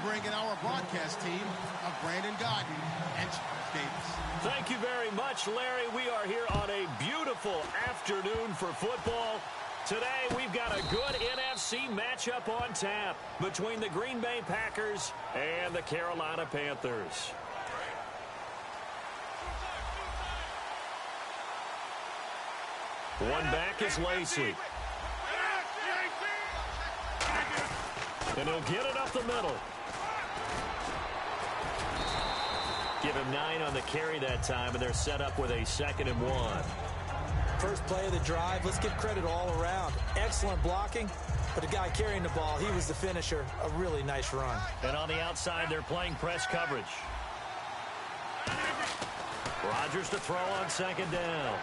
bring in our broadcast team of Brandon Godden and Charles Davis. Thank you very much, Larry. We are here on a beautiful afternoon for football. Today, we've got a good NFC matchup on tap between the Green Bay Packers and the Carolina Panthers. One back is Lacey. And he'll get it up the middle. Give him 9 on the carry that time, and they're set up with a 2nd and 1. First play of the drive, let's give credit all around. Excellent blocking, but the guy carrying the ball, he was the finisher. A really nice run. And on the outside, they're playing press coverage. Rodgers to throw on 2nd down.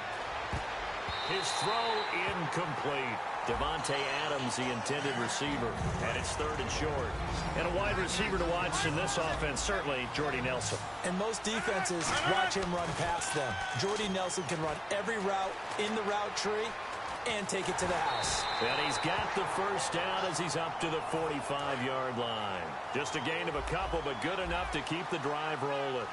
His throw incomplete. Devontae Adams, the intended receiver. And it's 3rd and short. And a wide receiver to watch in this offense, certainly Jordy Nelson. And most defenses watch him run past them. Jordy Nelson can run every route in the route tree and take it to the house. And he's got the first down as he's up to the 45-yard line. Just a gain of a couple, but good enough to keep the drive rolling.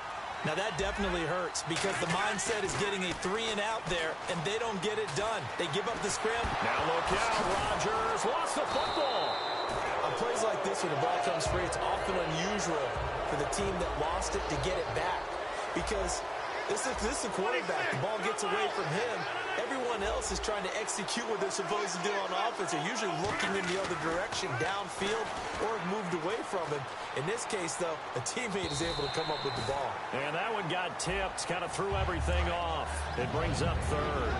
Now that definitely hurts because the mindset is getting a 3-and-out there, and they don't get it done. They give up the scrim. Now look out, Rodgers lost the football. On plays like this where the ball comes free, it's often unusual for the team that lost it to get it back because this is the quarterback. The ball gets away from him. Everyone else is trying to execute what they're supposed to do on offense. They're usually looking in the other direction, downfield, or have moved away from him. In this case, though, a teammate is able to come up with the ball. And that one got tipped, kind of threw everything off. It brings up 3rd.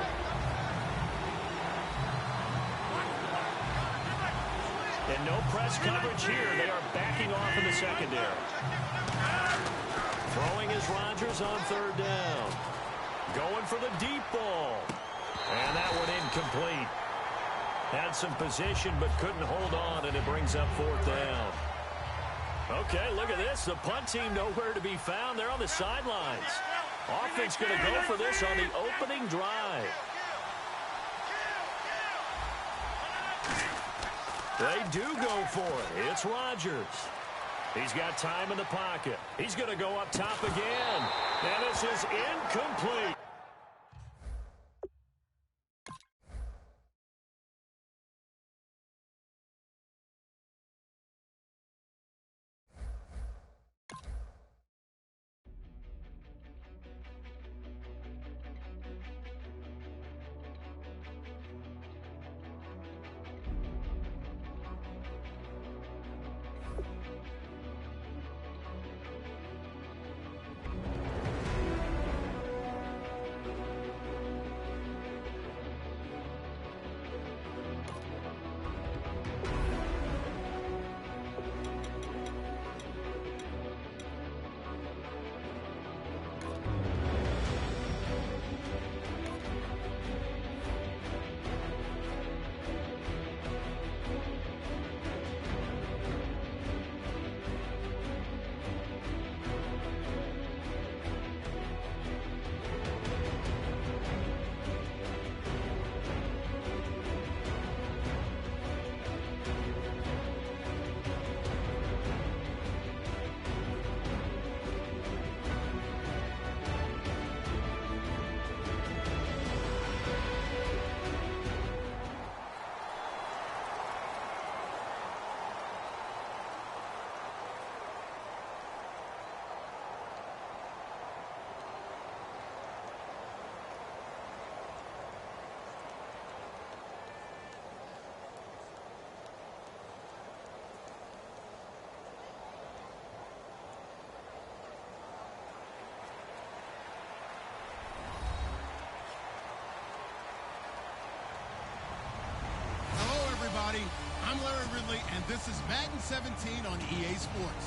And no press coverage here. They are backing off in the secondary. Throwing is Rodgers on 3rd down. Going for the deep ball. And that one incomplete. Had some position but couldn't hold on, and it brings up 4th down. Okay, look at this. The punt team nowhere to be found. They're on the sidelines. Offense going to go for this on the opening drive. They do go for it. It's Rodgers. He's got time in the pocket. He's going to go up top again. And this is incomplete. I'm Larry Ridley, and this is Madden 17 on EA Sports.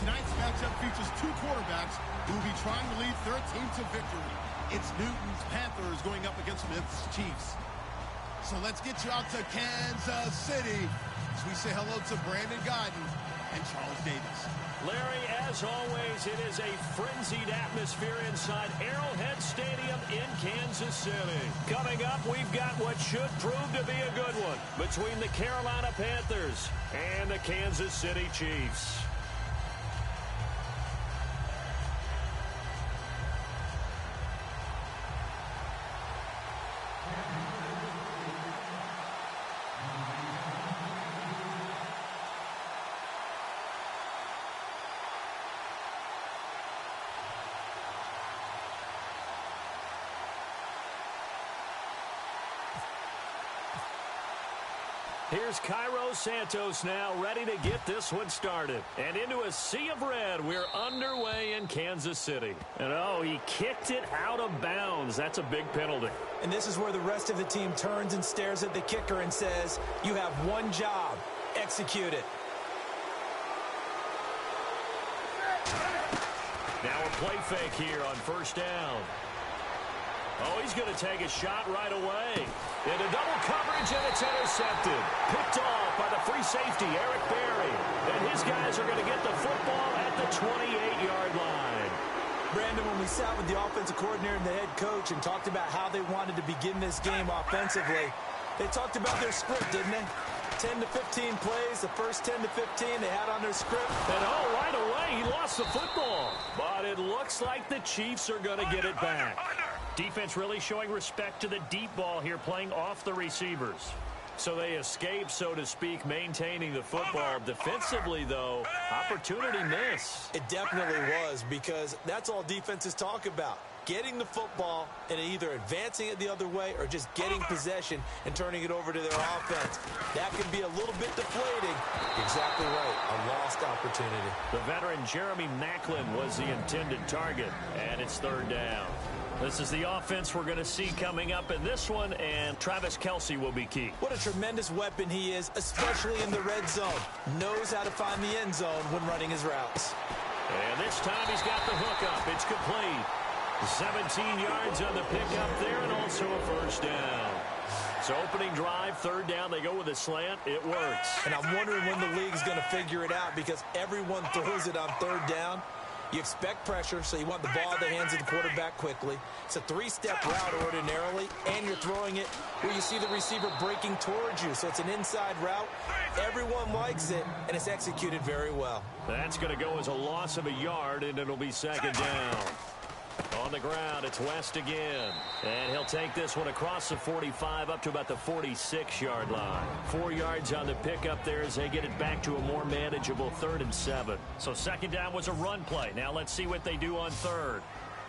Tonight's matchup features 2 quarterbacks who will be trying to lead their team to victory. It's Newton's Panthers going up against Smith's Chiefs. So let's get you out to Kansas City as we say hello to Brandon Godden and Charles Davis. Larry, as always, it is a frenzied atmosphere inside Arrowhead Stadium in Kansas City. Coming up, we've got what should prove to be a good one between the Carolina Panthers and the Kansas City Chiefs. Here's Cairo Santos now, ready to get this one started. And into a sea of red, we're underway in Kansas City. And oh, he kicked it out of bounds. That's a big penalty. And this is where the rest of the team turns and stares at the kicker and says, you have one job. Execute it. Now a play fake here on first down. Oh, he's going to take a shot right away. Into double coverage, and it's intercepted. Picked off by the free safety, Eric Berry. And his guys are going to get the football at the 28-yard line. Brandon, when we sat with the offensive coordinator and the head coach and talked about how they wanted to begin this game offensively, they talked about their script, didn't they? 10 to 15 plays, the first 10 to 15 they had on their script. And oh, right away, he lost the football. But it looks like the Chiefs are going to get it back. Defense really showing respect to the deep ball here, playing off the receivers. So they escape, so to speak, maintaining the football. Defensively, though, opportunity miss. It definitely was, because that's all defenses talk about. Getting the football and either advancing it the other way or just getting possession and turning it over to their offense. That can be a little bit deflating. Exactly right. A lost opportunity. The veteran Jeremy Maclin was the intended target, and it's third down. This is the offense we're going to see coming up in this one, and Travis Kelce will be key. What a tremendous weapon he is, especially in the red zone. Knows how to find the end zone when running his routes. And this time he's got the hook up. It's complete. 17 yards on the pickup there, and also a first down. So opening drive, third down, they go with a slant. It works. And I'm wondering when the league's going to figure it out, because everyone throws it on third down. You expect pressure, so you want the ball in the hands of the quarterback quickly. It's a three-step route ordinarily, and you're throwing it where you see the receiver breaking towards you. So it's an inside route. Everyone likes it, and it's executed very well. That's going to go as a loss of a yard, and it'll be second down. On the ground, it's West again. And he'll take this one across the 45 up to about the 46-yard line. 4 yards on the pickup there as they get it back to a more manageable 3rd and 7. So second down was a run play. Now let's see what they do on third.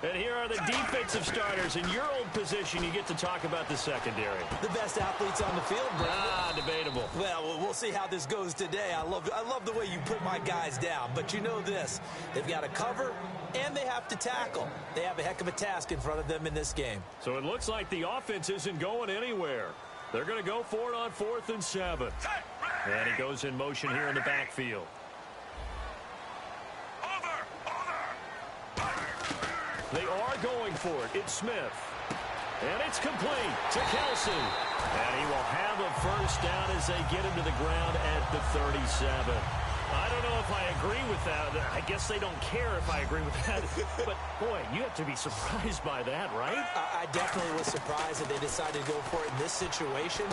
And here are the defensive starters. In your old position, you get to talk about the secondary. The best athletes on the field, Brandon. Debatable. Well, we'll see how this goes today. I love the way you put my guys down. But you know this. They've got to cover, and they have to tackle. They have a heck of a task in front of them in this game. So it looks like the offense isn't going anywhere. They're going to go for it on 4th and 7. And he goes in motion here in the backfield. They are going for it. It's Smith. And it's complete to Kelce. And he will have a first down as they get him to the ground at the 37. I don't know if I agree with that. I guess they don't care if I agree with that. But, boy, you have to be surprised by that, right? I definitely was surprised that they decided to go for it in this situation.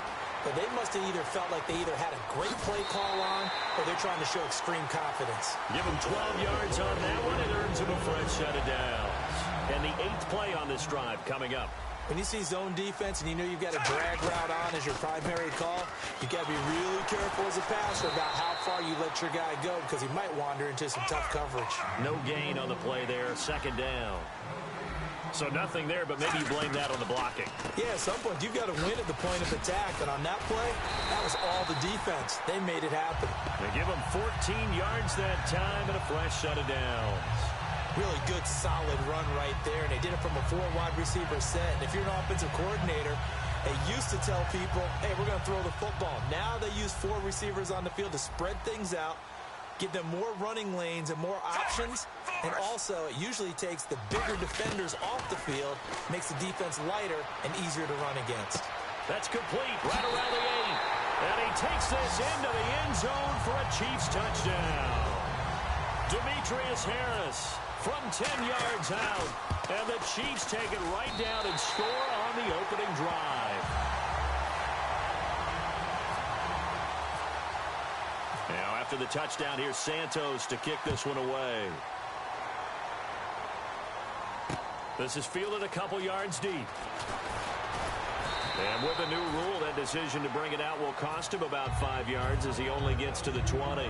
But they must have either felt like they either had a great play call on or they're trying to show extreme confidence. Give him 12 yards on that one. It earns him a fresh set of downs. And the 8th play on this drive coming up. When you see zone defense and you know you've got a drag route on as your primary call, you got to be really careful as a passer about how far you let your guy go, because he might wander into some tough coverage. No gain on the play there. Second down. So nothing there, but maybe you blame that on the blocking. Yeah, at some point you've got to win at the point of attack, and on that play, that was all the defense. They made it happen. They give him 14 yards that time and a fresh set of downs. Really good, solid run right there, and they did it from a 4-wide receiver set. And if you're an offensive coordinator, they used to tell people, hey, we're going to throw the football. Now they use 4 receivers on the field to spread things out, give them more running lanes and more options, and also it usually takes the bigger defenders off the field, makes the defense lighter and easier to run against. That's complete, right around the 8. And he takes this into the end zone for a Chiefs touchdown. Demetrius Harris from 10 yards out. And the Chiefs take it right down and score on the opening drive. Now after the touchdown, here's Santos to kick this one away. This is fielded a couple yards deep. And with the new rule, that decision to bring it out will cost him about 5 yards as he only gets to the 20.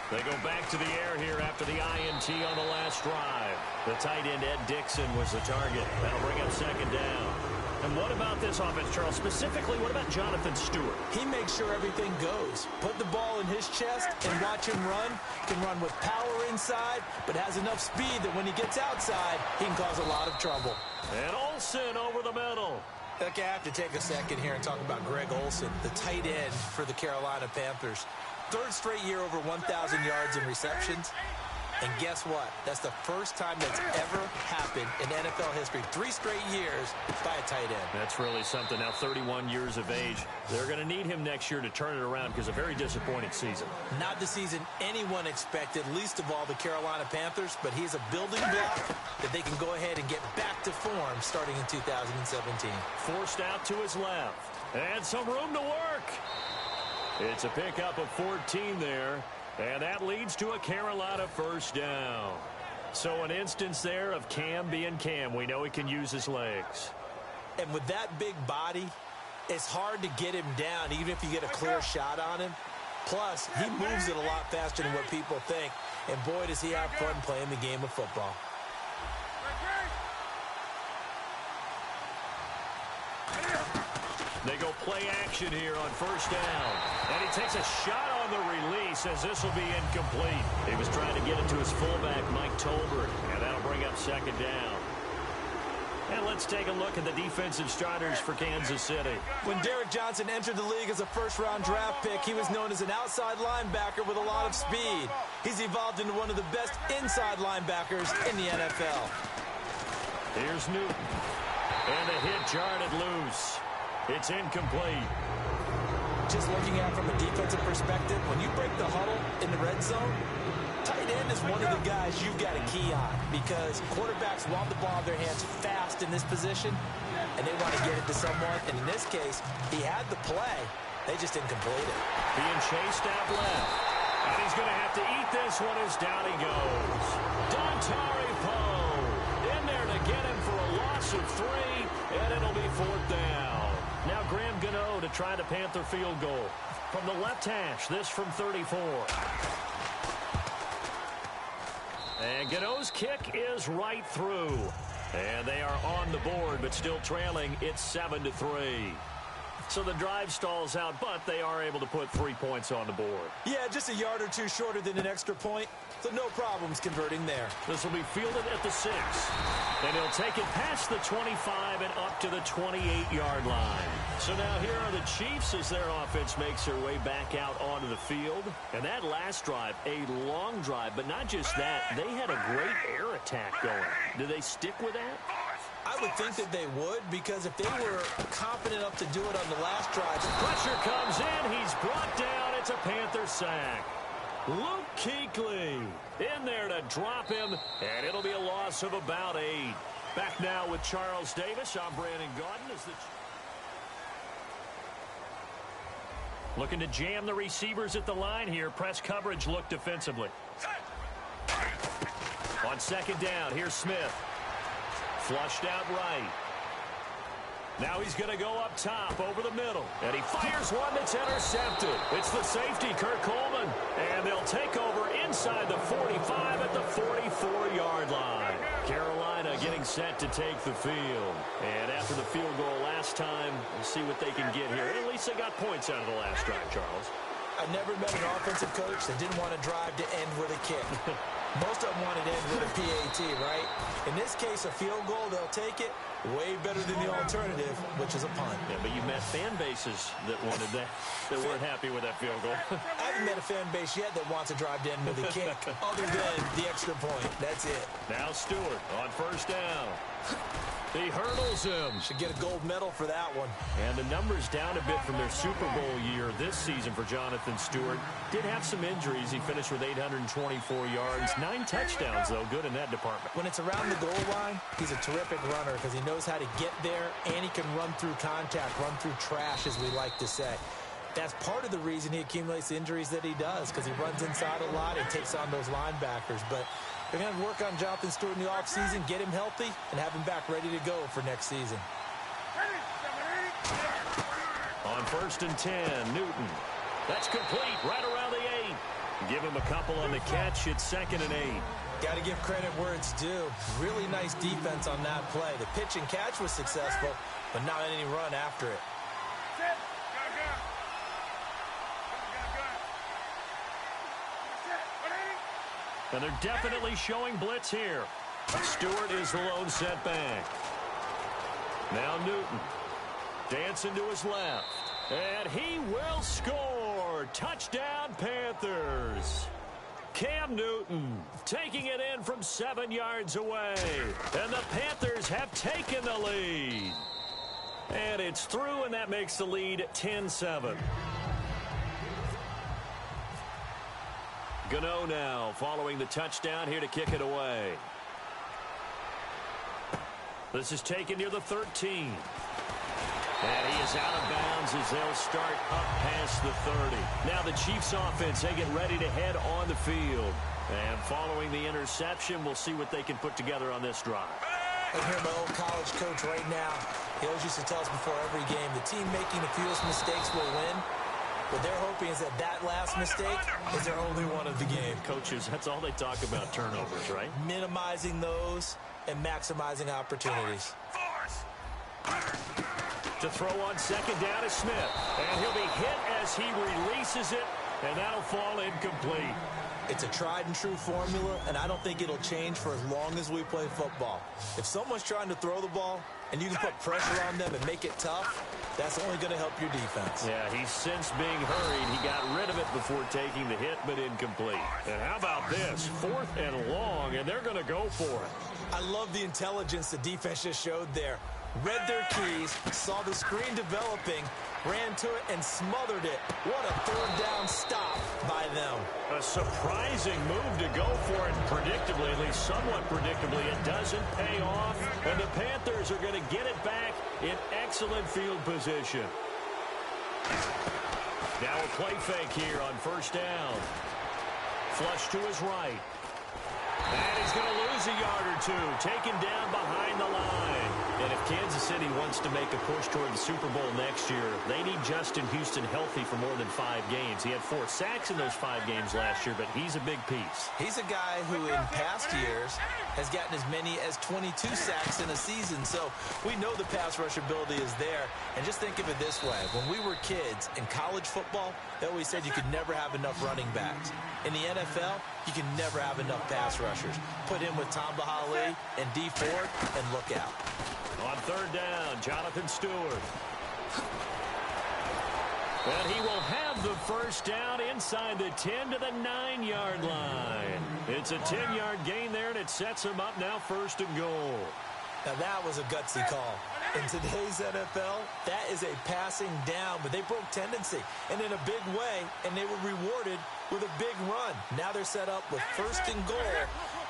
They go back to the air here after the INT on the last drive. The tight end, Ed Dixon, was the target. That'll bring up second down. And what about this offense, Charles? Specifically, what about Jonathan Stewart? He makes sure everything goes. Put the ball in his chest and watch him run. Can run with power inside, but has enough speed that when he gets outside, he can cause a lot of trouble. And Olsen over the middle. Look, I have to take a second here and talk about Greg Olsen, the tight end for the Carolina Panthers. Third straight year over 1,000 yards in receptions. And guess what? That's the first time that's ever happened in NFL history. 3 straight years by a tight end. That's really something. Now 31 years of age. They're going to need him next year to turn it around because a very disappointing season. Not the season anyone expected, least of all the Carolina Panthers, but he's a building block that they can go ahead and get back to form starting in 2017. Forced out to his left. And some room to work. It's a pickup of 14 there. And that leads to a Carolina first down. So an instance there of Cam being Cam. We know he can use his legs. And with that big body, it's hard to get him down, even if you get a clear shot on him. Plus, he moves it a lot faster than what people think. And boy, does he have fun playing the game of football. They go play action here on first down. And he takes a shot on the release as this will be incomplete. He was trying to get it to his fullback, Mike Tolbert. And that'll bring up second down. And let's take a look at the defensive starters for Kansas City. When Derrick Johnson entered the league as a first-round draft pick, he was known as an outside linebacker with a lot of speed. He's evolved into one of the best inside linebackers in the NFL. Here's Newton. And a hit jarred it loose. It's incomplete. Just looking at it from a defensive perspective, when you break the huddle in the red zone, tight end is one of the guys you've got a key on because quarterbacks want the ball in their hands fast in this position, and they want to get it to someone. And in this case, he had the play. They just didn't complete it. Being chased out left. And he's going to have to eat this one as down he goes. Dontari Poe in there to get him for a loss of 3, and it'll be fourth down. Now Graham Gano to try the Panther field goal. From the left hash, this from 34. And Gano's kick is right through. And they are on the board, but still trailing. It's 7-3. So the drive stalls out, but they are able to put 3 points on the board. Yeah, just a yard or two shorter than an extra point. So no problems converting there. This will be fielded at the 6. And he'll take it past the 25 and up to the 28-yard line. So now here are the Chiefs as their offense makes their way back out onto the field. And that last drive, a long drive, but not just that. They had a great air attack going. Do they stick with that? I would think that they would, because if they were confident enough to do it on the last drive. Pressure comes in. He's brought down. It's a Panther sack. Luke Kuechly in there to drop him, and it'll be a loss of about 8. Back now with Charles Davis. I'm Brandon Gaudin. Looking to jam the receivers at the line here. Press coverage look defensively. On second down, here's Smith. Flushed out right. Now he's going to go up top over the middle. And he fires one that's intercepted. It's the safety, Kurt Coleman. And they'll take over inside the 45 at the 44-yard line. Carolina getting set to take the field. And after the field goal last time, we'll see what they can get here. At least they got points out of the last drive, Charles. I never met an offensive coach that didn't want to drive to end with a kick. Most of them wanted to end with a PAT, right? In this case, a field goal, they'll take it. Way better than the alternative, which is a punt. Yeah, but you met fan bases that wanted that, that weren't happy with that field goal. I haven't met a fan base yet that wants to drive to end with a kick, other than the extra point. That's it. Now Stewart on first down. He hurdles him. Should get a gold medal for that one. And the numbers down a bit from their Super Bowl year this season for Jonathan Stewart. Did have some injuries. He finished with 824 yards. 9 touchdowns, though. Good in that department. When it's around the goal line, he's a terrific runner because he knows how to get there, and he can run through contact, run through trash, as we like to say. That's part of the reason he accumulates the injuries that he does, because he runs inside a lot and takes on those linebackers. But they're going to work on Jonathan Stewart in the offseason, get him healthy, and have him back ready to go for next season. On 1st and 10, Newton. That's complete right around the 8. Give him a couple on the catch. It's 2nd and 8. Got to give credit where it's due. Really nice defense on that play. The pitch and catch was successful, but not any run after it. And they're definitely showing blitz here. Stewart is the lone setback. Now Newton. Dancing to his left. And he will score. Touchdown, Panthers. Cam Newton taking it in from 7 yards away. And the Panthers have taken the lead. And it's through, and that makes the lead 10-7. Gano now following the touchdown here to kick it away. This is taken near the 13. And he is out of bounds as they'll start up past the 30. Now the Chiefs offense, they get ready to head on the field. And following the interception, we'll see what they can put together on this drive. I hear my old college coach right now. He always used to tell us before every game, the team making the fewest mistakes will win. What they're hoping is that last mistake is their only one of the game. Coaches, that's all they talk about, turnovers, right? Minimizing those and maximizing opportunities. To throw on 2nd down is Smith. And he'll be hit as he releases it, and that'll fall incomplete. It's a tried-and-true formula, and I don't think it'll change for as long as we play football. If someone's trying to throw the ball and you can put pressure on them and make it tough, that's only going to help your defense. Yeah, he's since being hurried. He got rid of it before taking the hit, but incomplete. And how about this? 4th and long, and they're going to go for it. I love the intelligence the defense just showed there. Read their keys, saw the screen developing, ran to it, and smothered it. What a 3rd down stop by them. A surprising move to go for it, predictably, at least somewhat predictably. It doesn't pay off, and the Panthers are going to get it back in excellent field position. Now a play fake here on 1st down. Flush to his right. And he's going to lose a yard or two, taken down behind the line. And if Kansas City wants to make a push toward the Super Bowl next year, they need Justin Houston healthy for more than 5 games. He had 4 sacks in those 5 games last year, but he's a big piece. He's a guy who in past years has gotten as many as 22 sacks in a season. So we know the pass rush ability is there. And just think of it this way. When we were kids in college football, they always said you could never have enough running backs. In the NFL, you can never have enough pass rushers. Put in with Tom Bahali and D Ford, and look out. On 3rd down, Jonathan Stewart. And he will have the 1st down inside the 10 to the 9-yard line. It's a 10-yard gain there, and it sets him up now 1st and goal. Now that was a gutsy call. In today's NFL, that is a passing down, but they broke tendency and in a big way, and they were rewarded with a big run. Now they're set up with 1st and goal.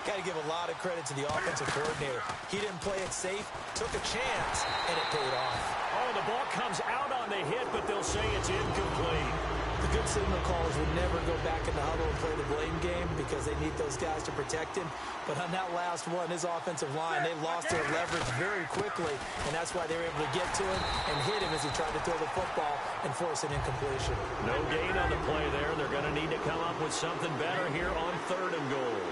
Got to give a lot of credit to the offensive coordinator. He didn't play it safe, took a chance, and it paid off. Oh, the ball comes out on the hit, but they'll say it's incomplete. The good signal callers would never go back in the huddle and play the blame game because they need those guys to protect him. But on that last one, his offensive line, they lost their leverage very quickly, and that's why they were able to get to him and hit him as he tried to throw the football and force an incompletion. No gain on the play there. They're going to need to come up with something better here on 3rd and goal.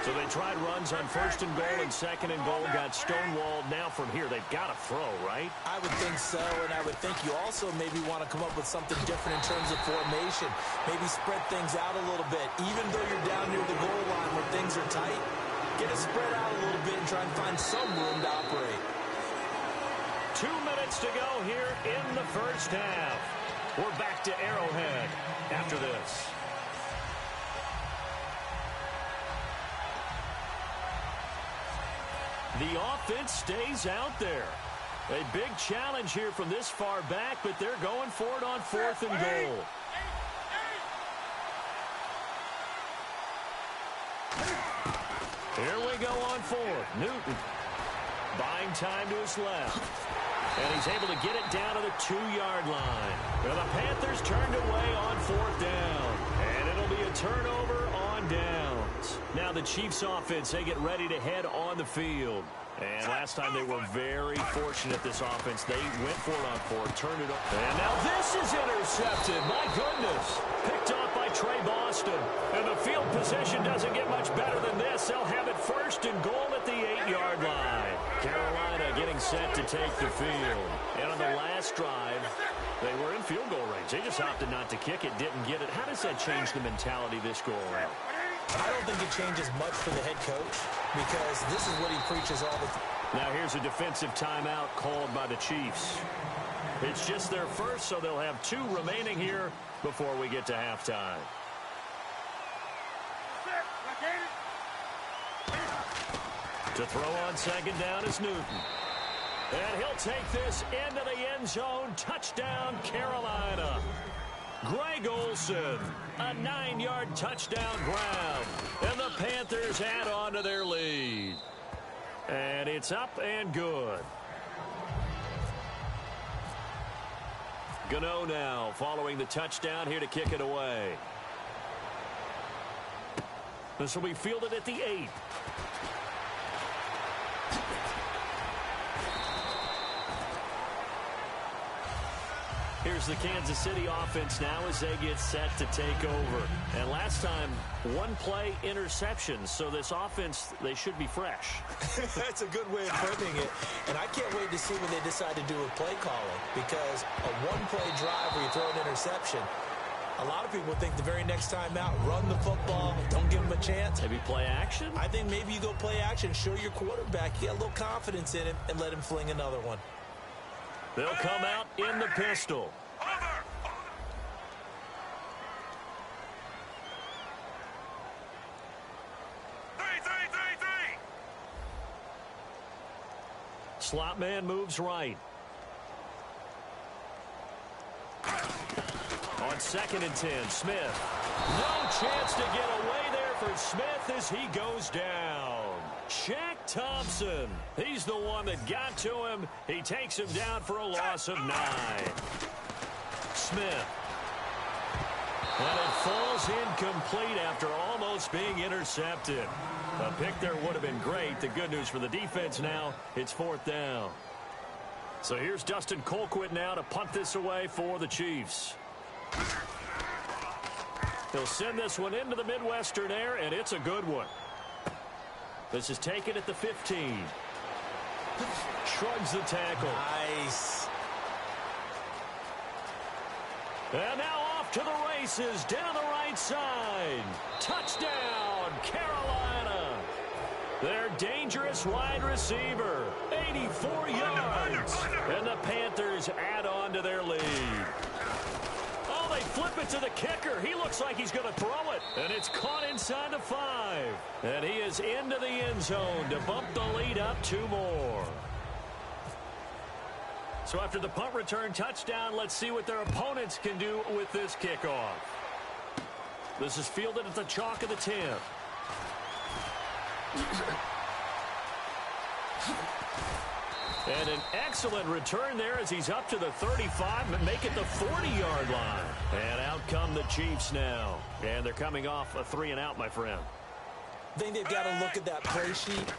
So they tried runs on 1st and goal and 2nd and goal, got stonewalled. Now from here, they've got to throw, right? I would think so, and I would think you also maybe want to come up with something different in terms of formation. Maybe spread things out a little bit. Even though you're down near the goal line where things are tight, get it spread out a little bit and try and find some room to operate. 2 minutes to go here in the 1st half. We're back to Arrowhead after this. The offense stays out there. A big challenge here from this far back, but they're going for it on 4th and goal. Here we go on 4th. Newton buying time to his left. And he's able to get it down to the 2-yard line. And the Panthers turned away on 4th down. And it'll be a turnover on downs. Now the Chiefs offense, they get ready to head on the field. And last time they were very fortunate, this offense. They went for it on 4th, turned it over. And now this is intercepted. My goodness. Picked off by Trey Boston. And the field position doesn't get much better than this. They'll have it 1st and goal at the 8-yard line. Carolina getting set to take the field. And on the last drive, they were in field goal range. They just opted not to kick it, didn't get it. How does that change the mentality this go around? I don't think it changes much for the head coach because this is what he preaches all the time. Now here's a defensive timeout called by the Chiefs. It's just their first, so they'll have 2 remaining here before we get to halftime. To throw on 2nd down is Newton. And he'll take this into the end zone. Touchdown, Carolina. Greg Olsen, a 9-yard touchdown grab. And the Panthers add on to their lead. And it's up and good. Gano now following the touchdown here to kick it away. This will be fielded at the 8. Here's the Kansas City offense now as they get set to take over. And last time, 1 play interception. So this offense, they should be fresh. That's a good way of putting it. And I can't wait to see what they decide to do with play calling. Because a 1-play drive where you throw an interception, a lot of people think the very next time out, run the football, don't give them a chance. Maybe play action? I think maybe you go play action, show your quarterback, you get a little confidence in him, and let him fling another one. They'll come out in the pistol. Slot man moves right. On 2nd and 10, Smith. No chance to get away there for Smith as he goes down. Shaq Thompson. He's the one that got to him. He takes him down for a loss of 9. Smith. And it falls incomplete after almost being intercepted. A pick there would have been great. The good news for the defense now, it's 4th down. So here's Dustin Colquitt now to punt this away for the Chiefs. He'll send this one into the Midwestern air, and it's a good one. This is taken at the 15. Shrugs the tackle. Nice. And now off to the races down the right side. Touchdown, Carolina. Their dangerous wide receiver, 84 yards. And the Panthers add on to their lead. Oh, they flip it to the kicker. He looks like he's going to throw it. And it's caught inside the 5. And he is into the end zone to bump the lead up 2 more. So after the punt return touchdown, let's see what their opponents can do with this kickoff. This is fielded at the chalk of the 10. And an excellent return there as he's up to the 35 and make it the 40-yard line. And out come the Chiefs now. And they're coming off a 3-and-out, my friend. I think they've got to look at that play sheet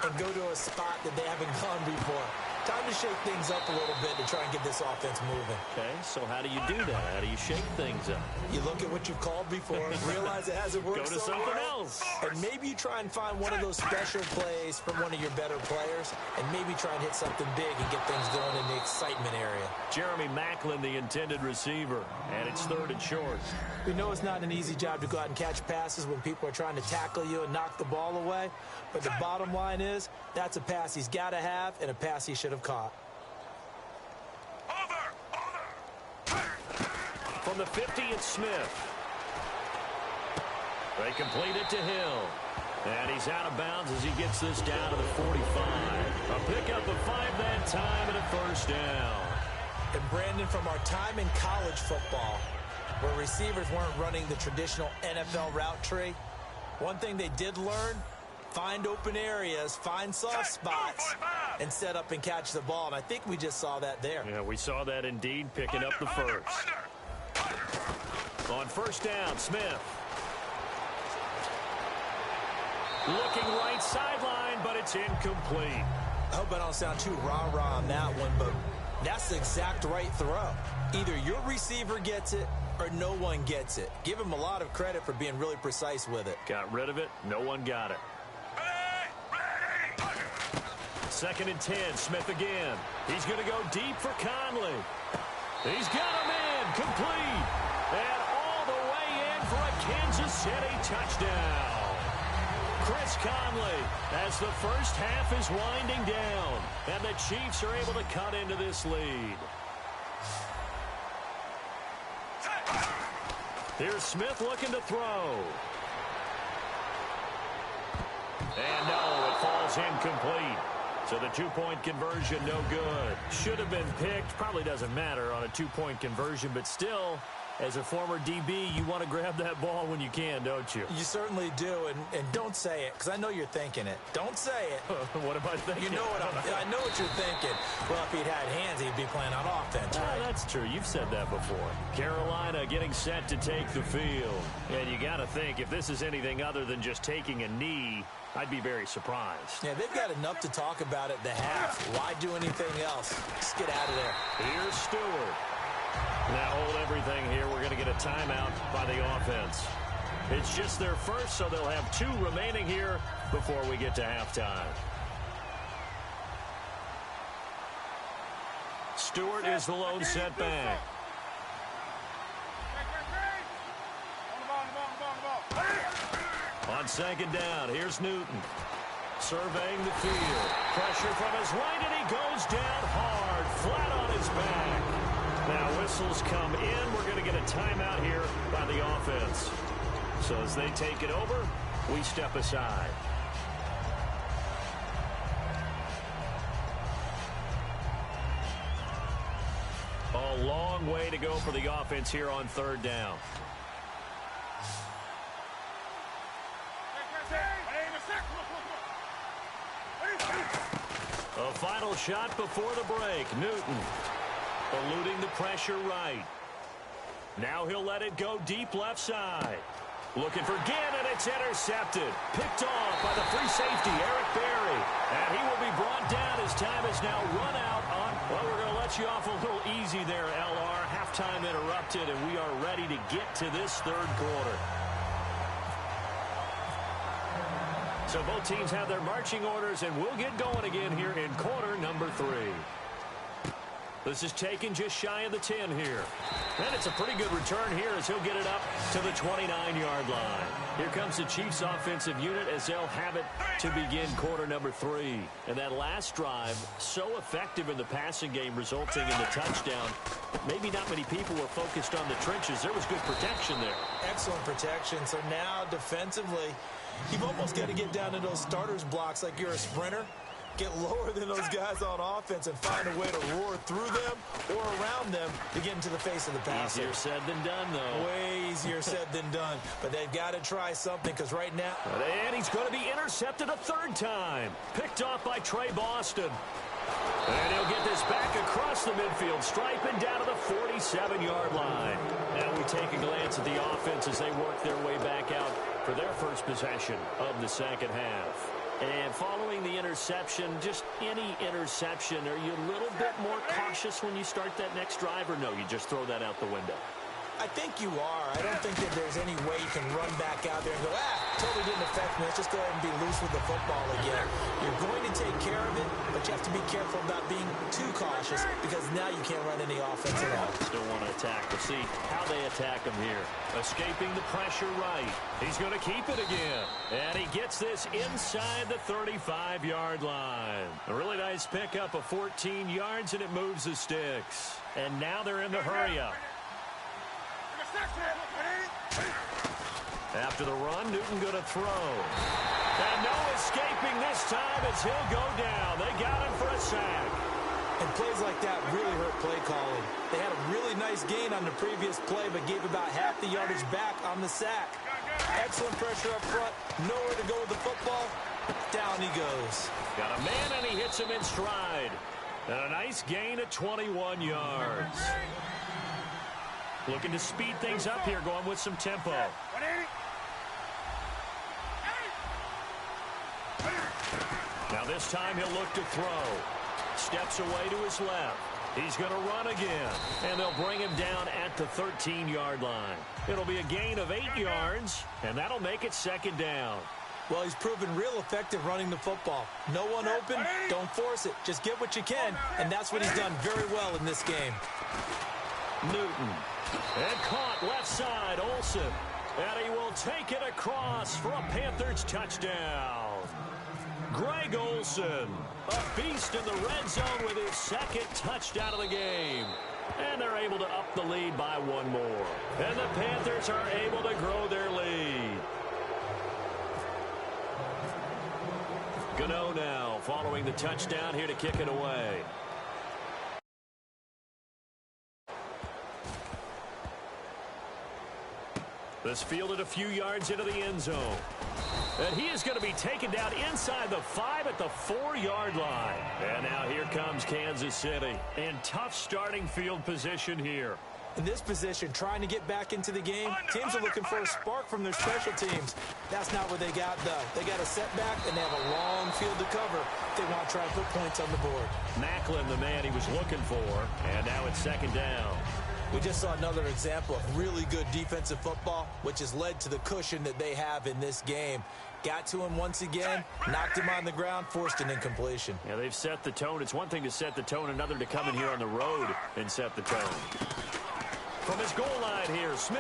and go to a spot that they haven't gone before. Time to shake things up a little bit to try and get this offense moving. Okay, so how do you do that? How do you shake things up? You look at what you've called before, realize it hasn't worked Go to something else. And maybe you try and find one of those special plays from one of your better players, and maybe try and hit something big and get things going in the excitement area. Jeremy Maclin, the intended receiver, and it's 3rd and short. We know it's not an easy job to go out and catch passes when people are trying to tackle you and knock the ball away, but the bottom line is that's a pass he's got to have and a pass he should have caught. From the 50, it's Smith. They complete it to Hill. And he's out of bounds as he gets this down to the 45. A pickup of 5 that time and a first down. And Brandon, from our time in college football, where receivers weren't running the traditional NFL route tree, one thing they did learn, find open areas, find soft spots, and set up and catch the ball. And I think we just saw that there. Yeah, we saw that indeed, picking up the first. On first down, Smith. Looking right sideline, but it's incomplete. I hope I don't sound too rah-rah on that one, but that's the exact right throw. Either your receiver gets it or no one gets it. Give him a lot of credit for being really precise with it. Got rid of it. No one got it. Second and 10, Smith again. He's going to go deep for Conley. He's got him in, complete. And all the way in for a Kansas City touchdown. Chris Conley, as the first half is winding down, and the Chiefs are able to cut into this lead. Here's Smith looking to throw. And no, it falls incomplete. So the two-point conversion, no good. Should have been picked. Probably doesn't matter on a two-point conversion, but still, as a former DB, you want to grab that ball when you can, don't you? You certainly do, and don't say it, because I know you're thinking it. Don't say it. What am I thinking? You know what I know what you're thinking. Well, if he'd had hands, he'd be playing on offense, right? That's true. You've said that before. Carolina getting set to take the field. And you got to think, if this is anything other than just taking a knee, I'd be very surprised. Yeah, they've got enough to talk about at the half. Why do anything else? Just get out of there. Here's Stewart. Now hold everything here. We're going to get a timeout by the offense. It's just their first, so they'll have 2 remaining here before we get to halftime. Stewart is the lone setback. On second down, here's Newton. Surveying the field. Pressure from his right, and he goes down hard, flat on his back. Now whistles come in. We're going to get a timeout here by the offense. So as they take it over, we step aside. A long way to go for the offense here on third down. A final shot before the break. Newton eluding the pressure right. Now he'll let it go deep left side. Looking for Ginn, and it's intercepted. Picked off by the free safety, Eric Berry. And he will be brought down. His time is now run out on... Well, we're going to let you off a little easy there, LR. Halftime interrupted, and we are ready to get to this third quarter. So both teams have their marching orders, and we'll get going again here in quarter number 3. This is taken just shy of the 10 here. And it's a pretty good return here as he'll get it up to the 29-yard line. Here comes the Chiefs offensive unit as they'll have it to begin quarter number 3. And that last drive, so effective in the passing game, resulting in the touchdown. Maybe not many people were focused on the trenches. There was good protection there. Excellent protection. So now defensively, you've almost got to get down to those starters blocks like you're a sprinter. Get lower than those guys on offense and find a way to roar through them or around them to get into the face of the passer. Easier said than done, though. Way easier said than done. But they've got to try something because right now... And he's going to be intercepted a third time. Picked off by Trey Boston. And he'll get this back across the midfield stripe and down to the 47-yard line. Now we take a glance at the offense as they work their way back out for their first possession of the second half. And following the interception, just any interception, are you a little bit more cautious when you start that next drive, or no, you just throw that out the window? I think you are. I don't think that there's any way you can run back out there and go, totally didn't affect me. Let's just go ahead and be loose with the football again. You're going to take care of it, but you have to be careful about being too cautious because now you can't run any offense at all. Still want to attack. We'll see how they attack him here. Escaping the pressure right. He's going to keep it again. And he gets this inside the 35-yard line. A really nice pickup of 14 yards, and it moves the sticks. And now they're in the hurry-up. After the run, Newton going to throw. And no escaping this time as he'll go down. They got him for a sack. And plays like that really hurt play calling. They had a really nice gain on the previous play, but gave about half the yardage back on the sack. Excellent pressure up front. Nowhere to go with the football. Down he goes. Got a man, and he hits him in stride. And a nice gain of 21 yards. Looking to speed things up here, going with some tempo. Now this time he'll look to throw. Steps away to his left. He's going to run again. And they'll bring him down at the 13-yard line. It'll be a gain of 8 yards, and that'll make it second down. Well, he's proven real effective running the football. No one open, don't force it. Just get what you can, and that's what he's done very well in this game. Newton. And caught left side, Olsen. And he will take it across for a Panthers touchdown. Greg Olsen, a beast in the red zone with his second touchdown of the game. And they're able to up the lead by one more. And the Panthers are able to grow their lead. Gano now following the touchdown here to kick it away. This fielded a few yards into the end zone. And he is going to be taken down inside the 5 at the 4-yard line. And now here comes Kansas City in tough starting field position here. In this position, trying to get back into the game, teams are looking for a spark from their special teams. That's not what they got, though. They got a setback, and they have a long field to cover if they want to try and put points on the board. Macklin, the man he was looking for, and now it's second down. We just saw another example of really good defensive football, which has led to the cushion that they have in this game. Got to him once again, knocked him on the ground, forced an incompletion. Yeah, they've set the tone. It's one thing to set the tone, another to come in here on the road and set the tone. From his goal line here, Smith.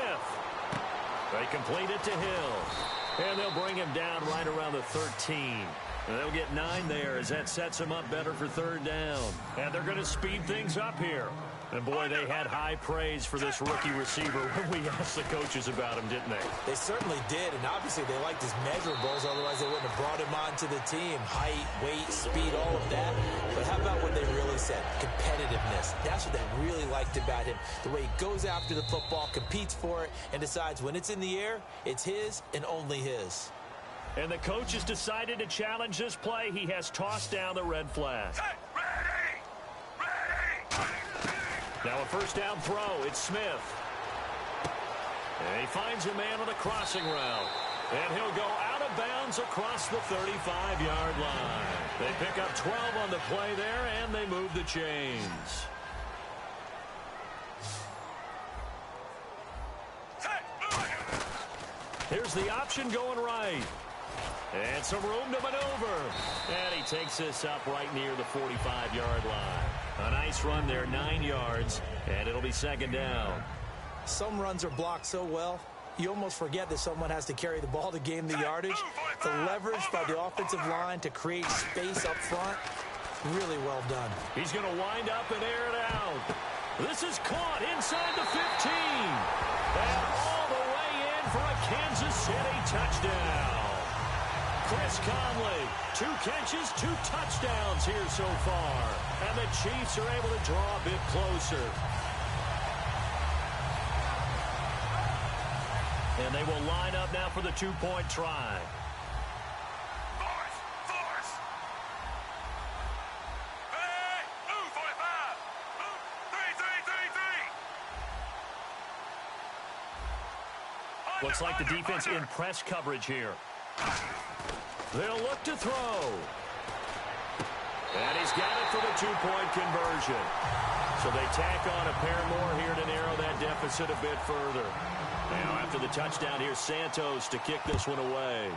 They complete it to Hill. And they'll bring him down right around the 13. And they'll get 9 there as that sets them up better for third down. And they're going to speed things up here. And, boy, they had high praise for this rookie receiver when we asked the coaches about him, didn't they? They certainly did, and obviously they liked his measurables. Otherwise, they wouldn't have brought him onto the team. Height, weight, speed, all of that. But how about what they really said? Competitiveness. That's what they really liked about him. The way he goes after the football, competes for it, and decides when it's in the air, it's his and only his. And the coach has decided to challenge this play. He has tossed down the red flag. Now a first down throw. It's Smith. And he finds a man on a crossing route. And he'll go out of bounds across the 35-yard line. They pick up 12 on the play there, and they move the chains. Here's the option going right. And some room to maneuver. And he takes this up right near the 45-yard line. A nice run there, 9 yards, and it'll be second down. Some runs are blocked so well, you almost forget that someone has to carry the ball to gain the yardage. The leverage by the offensive line to create space up front, really well done. He's going to wind up and air it out. This is caught inside the 15. And all the way in for a Kansas City touchdown. Chris Conley, 2 catches, 2 touchdowns here so far. And the Chiefs are able to draw a bit closer. And they will line up now for the 2-point try. Force. Hey, move, 45. Move, 3. Looks like the defense in press coverage here. They'll look to throw. And he's got it for the 2-point conversion. So they tack on a pair more here to narrow that deficit a bit further. Now after the touchdown, here's Santos to kick this one away.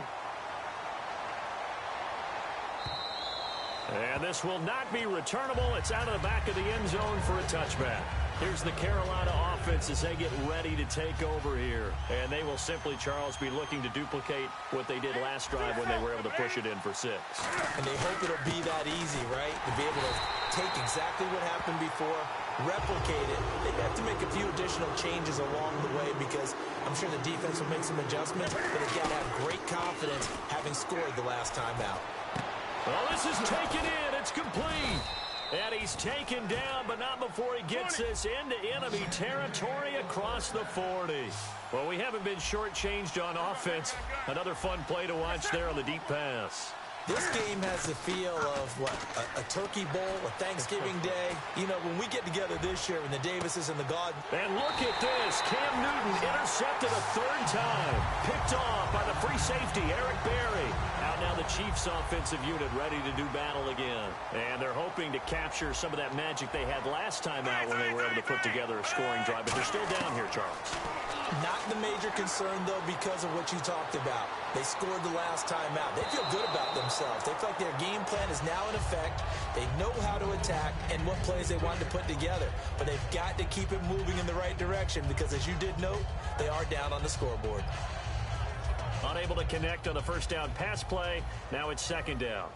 And this will not be returnable. It's out of the back of the end zone for a touchback. Here's the Carolina offense as they get ready to take over here. And they will simply, Charles, be looking to duplicate what they did last drive when they were able to push it in for 6. And they hope it'll be that easy, right? To be able to take exactly what happened before, replicate it. They have to make a few additional changes along the way because I'm sure the defense will make some adjustments, but they've got to have great confidence having scored the last time out. Well, this is taken in. It's complete. And he's taken down, but not before he gets this into enemy territory across the 40. Well, we haven't been shortchanged on offense. Another fun play to watch there on the deep pass. This game has the feel of, what, a turkey bowl, a Thanksgiving day. You know, when we get together this year, when the Davises and the God... And look at this. Cam Newton intercepted a 3rd time. Picked off by the free safety, Eric Berry. Out now the Chiefs offensive unit ready to do battle again. And they're hoping to capture some of that magic they had last time out when they were able to put together a scoring drive. But they're still down here, Charles. Not the major concern, though, because of what you talked about. They scored the last time out. They feel good about themselves. They feel like their game plan is now in effect. They know how to attack and what plays they want to put together. But they've got to keep it moving in the right direction because, as you did note, they are down on the scoreboard. Unable to connect on the first down pass play. Now it's 2nd down.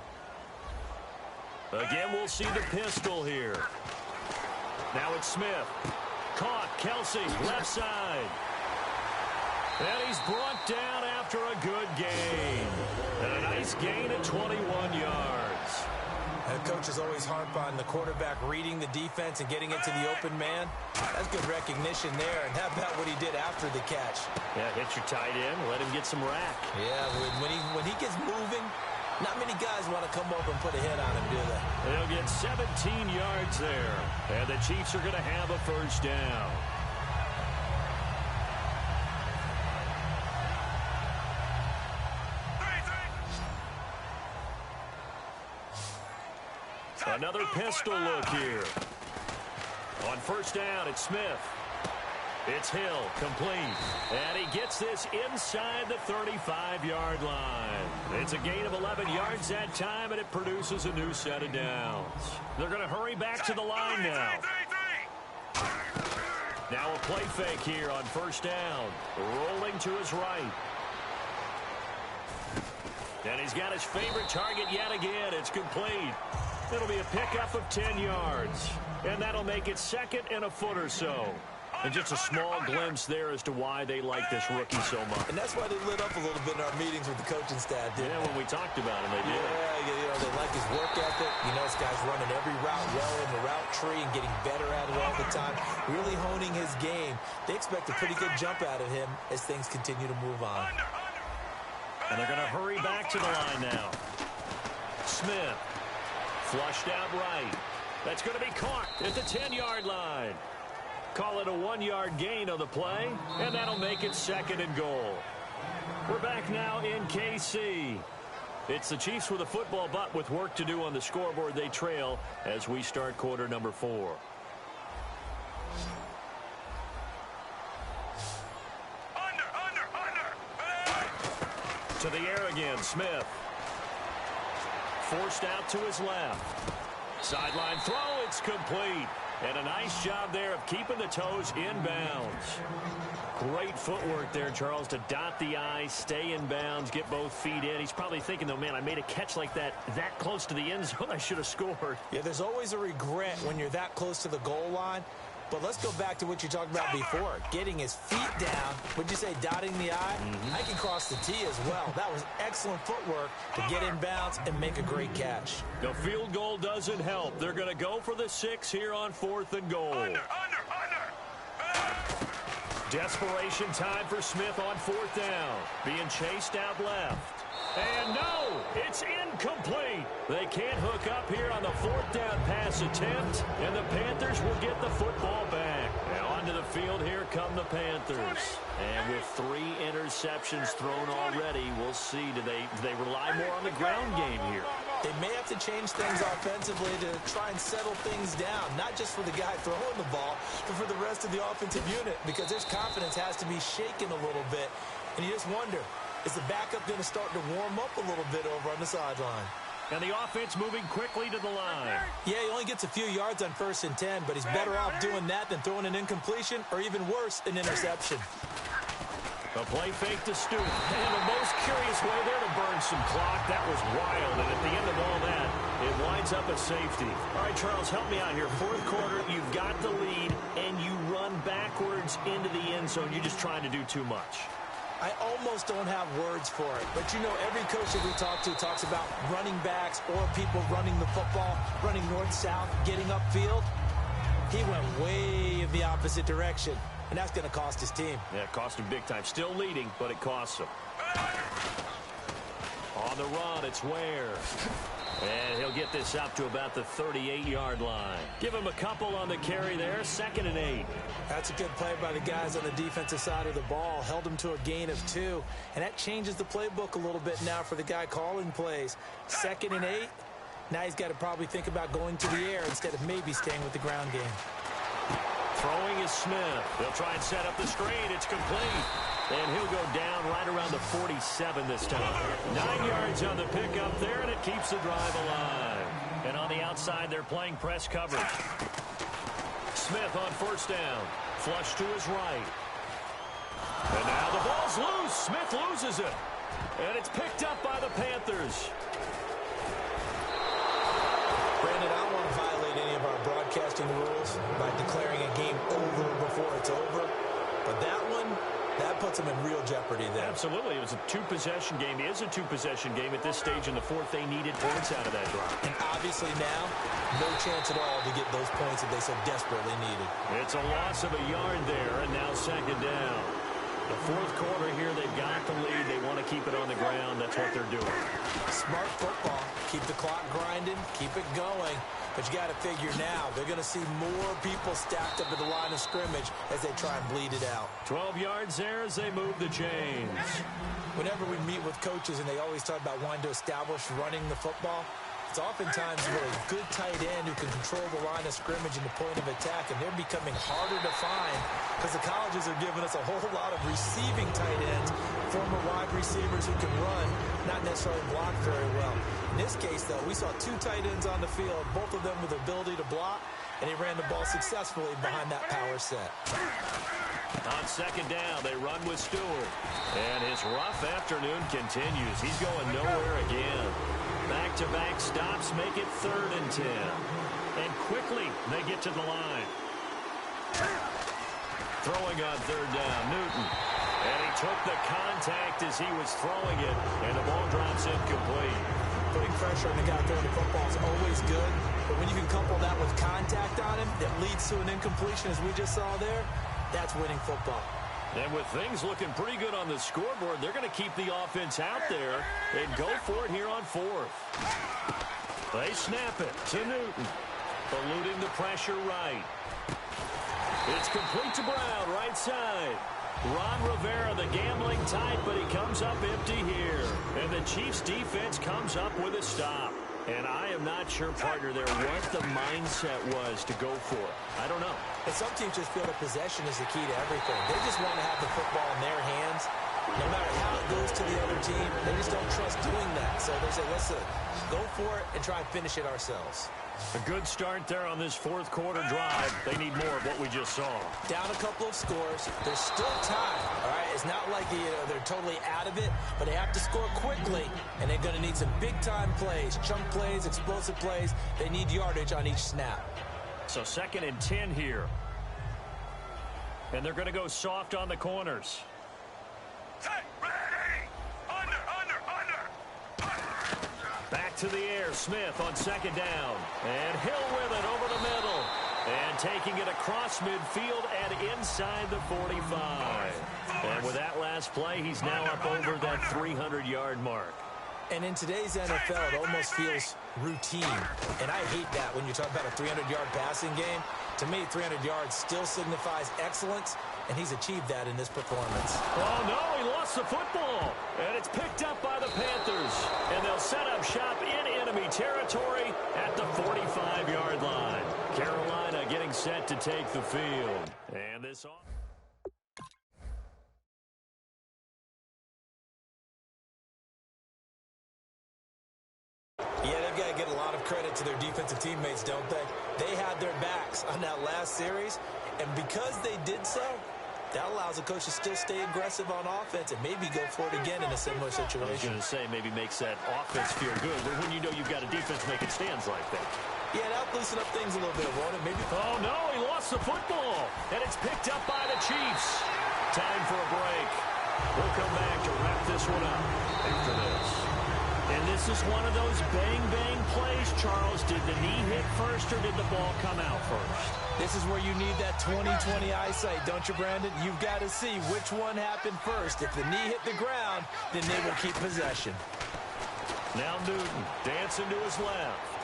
Again, we'll see the pistol here. Now it's Smith. Caught. Kelsey, left side. And he's brought down after a good gain. And a nice gain at 21 yards. And coaches always harp on the quarterback reading the defense and getting into the open man. That's good recognition there. And how about what he did after the catch? Yeah, hit your tight end, let him get some rack. Yeah, when he gets moving, not many guys want to come over and put a hit on him, do they? They'll get 17 yards there. And the Chiefs are going to have a 1st down. Another pistol look here. On 1st down, it's Smith. It's Hill, complete. And he gets this inside the 35-yard line. It's a gain of 11 yards that time, and it produces a new set of downs. They're going to hurry back to the line now. Now a play fake here on 1st down. Rolling to his right. And he's got his favorite target yet again. It's complete. It'll be a pickup of 10 yards. And that'll make it 2nd and a foot or so. And just a small glimpse there as to why they like this rookie so much. And that's why they lit up a little bit in our meetings with the coaching staff, didn't they? When we talked about him, they did. Yeah, you know, they like his work ethic. You know, this guy's running every route well in the route tree and getting better at it all the time. Really honing his game. They expect a pretty good jump out of him as things continue to move on. And they're going to hurry back to the line now. Smith. Flushed out right. That's going to be caught at the 10-yard line. Call it a 1-yard gain on the play, and that'll make it 2nd and goal. We're back now in KC. It's the Chiefs with a football, but with work to do on the scoreboard, they trail as we start quarter number 4. To the air again, Smith. Forced out to his left. Sideline throw, it's complete. And a nice job there of keeping the toes inbounds. Great footwork there, Charles, to dot the I, stay in bounds, get both feet in. He's probably thinking, though, man, I made a catch like that close to the end zone. I should have scored. Yeah, there's always a regret when you're that close to the goal line. But let's go back to what you talked about before. Getting his feet down. Would you say dotting the I? I can cross the T as well. That was excellent footwork to get in bounds and make a great catch. The field goal doesn't help. They're going to go for the 6 here on 4th and goal. Desperation time for Smith on 4th down. Being chased out left. And no, it's incomplete. They can't hook up here on the 4th down pass attempt, and the Panthers will get the football back. Now onto the field, here come the Panthers. And with 3 interceptions thrown already, we'll see, do they rely more on the ground game here? They may have to change things offensively to try and settle things down, not just for the guy throwing the ball, but for the rest of the offensive unit, because their confidence has to be shaken a little bit. And you just wonder, is the backup going to start to warm up a little bit over on the sideline? And the offense moving quickly to the line. Yeah, he only gets a few yards on 1st and 10, but he's better off doing that than throwing an incompletion or even worse, an interception. A play fake to Stewart. And the most curious way there to burn some clock. That was wild. And at the end of all that, it winds up a safety. All right, Charles, help me out here. 4th quarter, you've got the lead, and you run backwards into the end zone. You're just trying to do too much. I almost don't have words for it. But, you know, every coach that we talk to talks about running backs or people running the football, running north-south, getting upfield. He went way in the opposite direction, and that's going to cost his team. Yeah, it cost him big time. Still leading, but it costs him. On the run, it's Ware. And he'll get this up to about the 38-yard line. Give him a couple on the carry there. 2nd and 8. That's a good play by the guys on the defensive side of the ball. Held him to a gain of 2. And that changes the playbook a little bit now for the guy calling plays. 2nd and 8. Now he's got to probably think about going to the air instead of maybe staying with the ground game. Throwing is Smith. They'll try and set up the screen. It's complete. And he'll go down right around the 47 this time. 9 yards on the pickup there, and it keeps the drive alive. And on the outside, they're playing press coverage. Smith on 1st down. Flush to his right. And now the ball's loose. Smith loses it. And it's picked up by the Panthers. Brandon, I don't want to violate any of our broadcasting rules by declaring a game over before it's over. But that one, that puts them in real jeopardy there. Absolutely. It was a 2-possession game. It is a 2-possession game at this stage in the 4th. They needed points out of that drive. And obviously now, no chance at all to get those points that they so desperately needed. It's a loss of a yard there, and now 2nd down. The 4th quarter here, they've got the lead. They want to keep it on the ground. That's what they're doing. Smart football. Keep the clock grinding. Keep it going. But you got to figure now, they're going to see more people stacked up at the line of scrimmage as they try and bleed it out. 12 yards there as they move the chains. Whenever we meet with coaches and they always talk about wanting to establish running the football, it's oftentimes with a good tight end who can control the line of scrimmage and the point of attack, and they're becoming harder to find because the colleges are giving us a whole lot of receiving tight ends, former wide receivers who can run, not necessarily block very well. In this case, though, we saw 2 tight ends on the field, both of them with the ability to block, and he ran the ball successfully behind that power set. On 2nd down, they run with Stewart. And his rough afternoon continues. He's going nowhere again. Back-to-back stops make it 3rd and 10. And quickly, they get to the line. Throwing on 3rd down, Newton. And he took the contact as he was throwing it, and the ball drops incomplete. Putting pressure on the guy throwing the football is always good, but when you can couple that with contact on him that leads to an incompletion, as we just saw there, that's winning football. And with things looking pretty good on the scoreboard, they're going to keep the offense out there and go for it here on 4th. They snap it to Newton, eluding the pressure right. It's complete to Brown, right side. Ron Rivera, the gambling type, but he comes up empty here. And the Chiefs' defense comes up with a stop. And I am not sure, partner, there what the mindset was to go for it. I don't know. And some teams just feel that possession is the key to everything. They just want to have the football in their hands. No matter how it goes to the other team, they just don't trust doing that. So they say, let's go for it and try and finish it ourselves. A good start there on this 4th quarter drive. They need more of what we just saw. Down a couple of scores. There's still time, all right? It's not like they're totally out of it, but they have to score quickly, and they're going to need some big-time plays, chunk plays, explosive plays. They need yardage on each snap. So 2nd and 10 here. And they're going to go soft on the corners. Back to the air, Smith on 2nd down. And Hill with it over the middle. And taking it across midfield and inside the 45. And with that last play, he's now up over that 300-yard mark. And in today's NFL, it almost feels routine. And I hate that when you talk about a 300-yard passing game. To me, 300 yards still signifies excellence, and he's achieved that in this performance. Oh, no, he lost the football. And it's picked up by the Panthers. And they'll set up shop in enemy territory at the 45-yard line. Carolina getting set to take the field. And this on. Yeah, to their defensive teammates, don't they? They had their backs on that last series, and because they did so, that allows the coach to still stay aggressive on offense and maybe go for it again in a similar situation. I was going to say maybe makes that offense feel good, but when you know you've got a defense making stands like that. Yeah, that'll loosen up things a little bit, won't it? Maybe. Oh, no, he lost the football, and it's picked up by the Chiefs. Time for a break. We'll come back to wrap this one up after this. And this is one of those bang-bang plays, Charles. Did the knee hit first or did the ball come out first? This is where you need that 20/20 eyesight, don't you, Brandon? You've got to see which one happened first. If the knee hit the ground, then they will keep possession. Now Newton dancing to his left.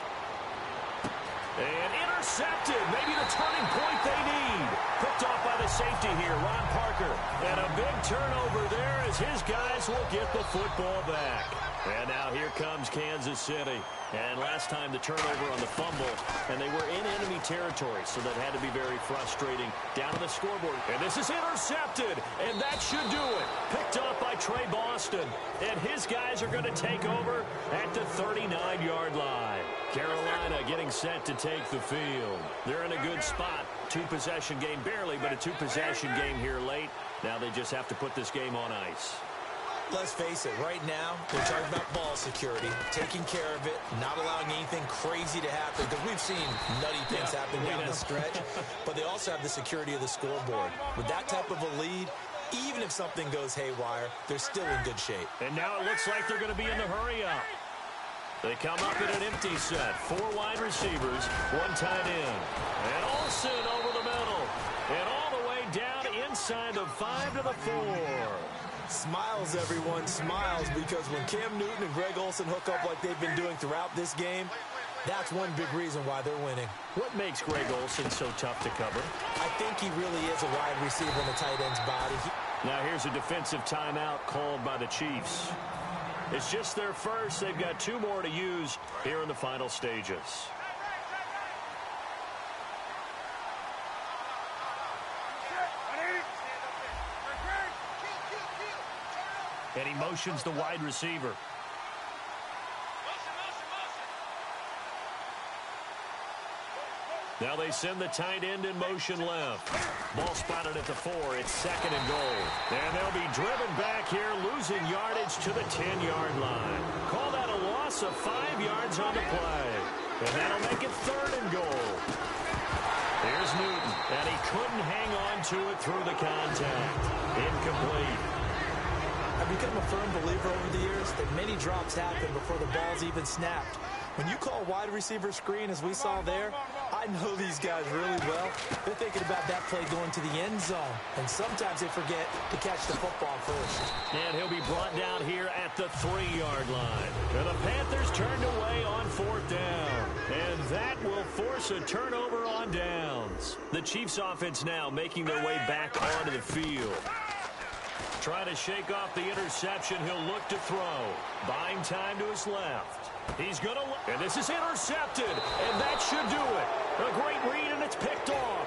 And intercepted. Maybe the turning point they need. Picked off by the safety here, Ron Parker. And a big turnover there as his guys will get the football back. And now here comes Kansas City. And last time the turnover on the fumble, and they were in enemy territory, so that had to be very frustrating. Down on the scoreboard, and this is intercepted, and that should do it. Picked off by Trey Boston, and his guys are going to take over at the 39-yard line. Carolina getting set to take the field. They're in a good spot. Two-possession game, barely, but a two-possession game here late. Now they just have to put this game on ice. Let's face it, right now, they're talking about ball security, taking care of it, not allowing anything crazy to happen, because we've seen nutty things happen down the stretch, but they also have the security of the scoreboard. With that type of a lead, even if something goes haywire, they're still in good shape. And now it looks like they're going to be in the hurry-up. They come up in an empty set. 4 wide receivers, 1 tight end. And Olsen over the middle. And all the way down inside the 5 to the 4. Smiles, everyone, smiles, because when Cam Newton and Greg Olsen hook up like they've been doing throughout this game, that's one big reason why they're winning. What makes Greg Olsen so tough to cover? I think he really is a wide receiver in the tight end's body. Now here's a defensive timeout called by the Chiefs. It's just their first. They've got 2 more to use here in the final stages. And he motions the wide receiver. Now they send the tight end in motion left. Ball spotted at the 4. It's 2nd and goal. And they'll be driven back here, losing yardage to the 10-yard line. Call that a loss of 5 yards on the play. And that'll make it 3rd and goal. Here's Newton, and he couldn't hang on to it through the contact. Incomplete. I've become a firm believer over the years that many drops happen before the ball's even snapped. When you call wide receiver screen, as we saw there, I know these guys really well. They're thinking about that play going to the end zone, and sometimes they forget to catch the football first. And he'll be brought down here at the 3-yard line. And the Panthers turned away on 4th down. And that will force a turnover on downs. The Chiefs offense now making their way back onto the field. Trying to shake off the interception, he'll look to throw. Buying time to his left. He's going to look, and this is intercepted, and that should do it. A great read, and it's picked off.